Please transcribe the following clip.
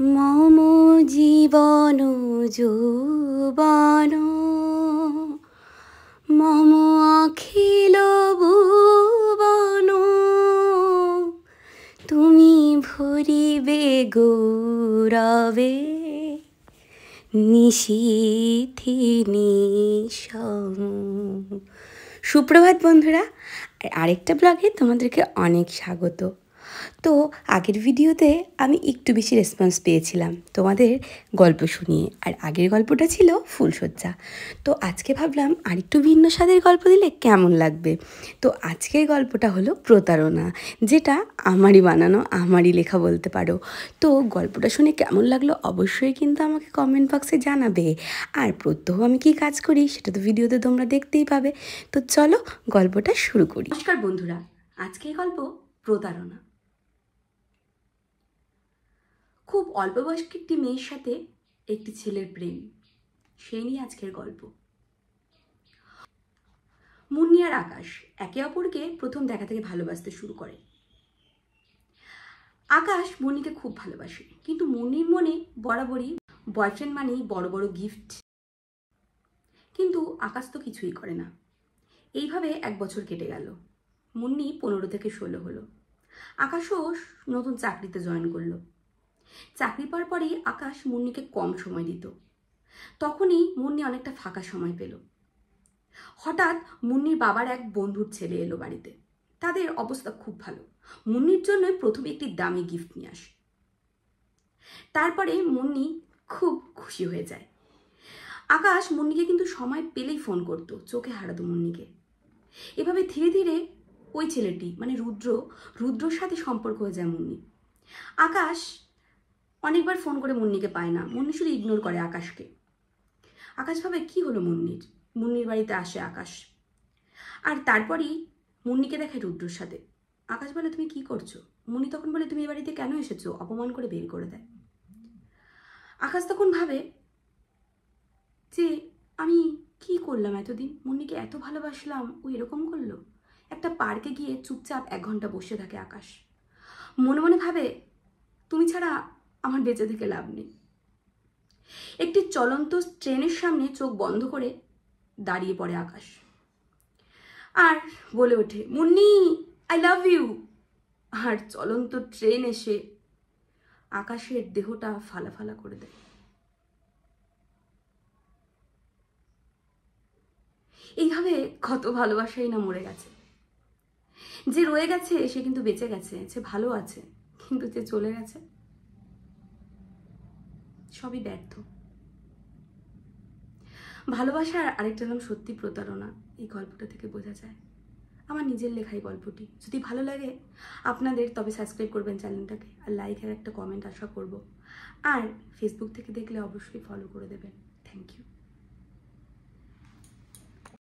মম জীবন যৌবন মম অখিল ভুবন তুমি ভরিবে গৌরবে নিশীথি নিশম। সুপ্রভাত বন্ধুরা, আরেকটা ব্লগে তোমাদেরকে অনেক স্বাগত। তো আগের ভিডিওতে আমি একটু বেশি রেসপন্স পেয়েছিলাম তোমাদের গল্প শুনিয়ে, আর আগের গল্পটা ছিল ফুলশয্যা। তো আজকে ভাবলাম আরেকটু ভিন্ন স্বাদের গল্প দিলে কেমন লাগবে। তো আজকের গল্পটা হলো প্রতারণা, যেটা আমারই বানানো, আমারই লেখা বলতে পারো। তো গল্পটা শুনে কেমন লাগলো অবশ্যই কিন্তু আমাকে কমেন্ট বক্সে জানাবে। আর প্রত্যহ আমি কি কাজ করি সেটা তো ভিডিওতে তোমরা দেখতেই পাবে। তো চলো গল্পটা শুরু করি। নমস্কার বন্ধুরা, আজকের গল্প প্রতারণা। খুব অল্প বয়স্ক একটি মেয়ের সাথে একটি ছেলের প্রেম, সেই নিয়ে আজকের গল্প। মুন্নি আর আকাশ একে অপরকে প্রথম দেখা থেকে ভালোবাসতে শুরু করে। আকাশ মুন্নিকে খুব ভালোবাসে, কিন্তু মুন্নির মনে বরাবরই বয়ফ্রেন্ড মানেই বড় বড় গিফট। কিন্তু আকাশ তো কিছুই করে না। এইভাবে 1 বছর কেটে গেল। মুন্নি 15 থেকে 16 হলো। আকাশও নতুন চাকরিতে জয়েন করলো। চাকরি পাওয়ার পরেই আকাশ মুন্নিকে কম সময় দিত। তখনই মুন্নি অনেকটা ফাঁকা সময় পেল। হঠাৎ মুন্নির বাবার এক বন্ধুর ছেলে এলো বাড়িতে। তাদের অবস্থা খুব ভালো। মুন্নির জন্য প্রথমে একটি দামি গিফট নিয়ে আসে। তারপরে মুন্নি খুব খুশি হয়ে যায়। আকাশ মুন্নিকে কিন্তু সময় পেলেই ফোন করতো, চোখে হারাতো মুন্নিকে। এভাবে ধীরে ধীরে ওই ছেলেটি মানে রুদ্রর সাথে সম্পর্ক হয়ে যায় মুন্নি। আকাশ অনেকবার ফোন করে মুন্নিকে পায় না। মুন্নি শুধু ইগনোর করে আকাশকে। আকাশ ভাবে কি হলো মুন্নির বাড়িতে আসে আকাশ, আর তারপরেই মুন্নিকে দেখে রুদ্রর সাথে। আকাশ বলে, তুমি কি করছো? মুন্নি তখন বলে, তুমি এই বাড়িতে কেন এসেছো? অপমান করে বের করে দেয়। আকাশ তখন ভাবে যে আমি কি করলাম এতদিন, মুন্নিকে এত ভালোবাসলাম, ও এরকম করলো। একটা পার্কে গিয়ে চুপচাপ 1 ঘন্টা বসে থাকে আকাশ। মনে মনে ভাবে, তুমি ছাড়া আমার বেঁচে থেকে লাভ নেই। একটি চলন্ত ট্রেনের সামনে চোখ বন্ধ করে দাঁড়িয়ে পড়ে আকাশ আর বলে ওঠে, মুন্নি আই লাভ ইউ। আর চলন্ত ট্রেন এসে আকাশের দেহটা ফালা ফালা করে দেয়। এইভাবে কত ভালোবাসাই না মরে গেছে। যে রয়ে গেছে সে কিন্তু বেঁচে গেছে, সে ভালো আছে, কিন্তু যে চলে গেছে সবই ব্যর্থ। ভালোবাসার আরেকটা নাম সত্যি প্রতারণা, এই গল্পটা থেকে বোঝা যায়। আমার নিজের লেখাই গল্পটি। যদি ভালো লাগে আপনাদের তবে সাবস্ক্রাইব করবেন চ্যানেলটাকে, আর লাইক আর একটা কমেন্ট আশা করব। আর ফেসবুক থেকে দেখলে অবশ্যই ফলো করে দেবেন। Thank you.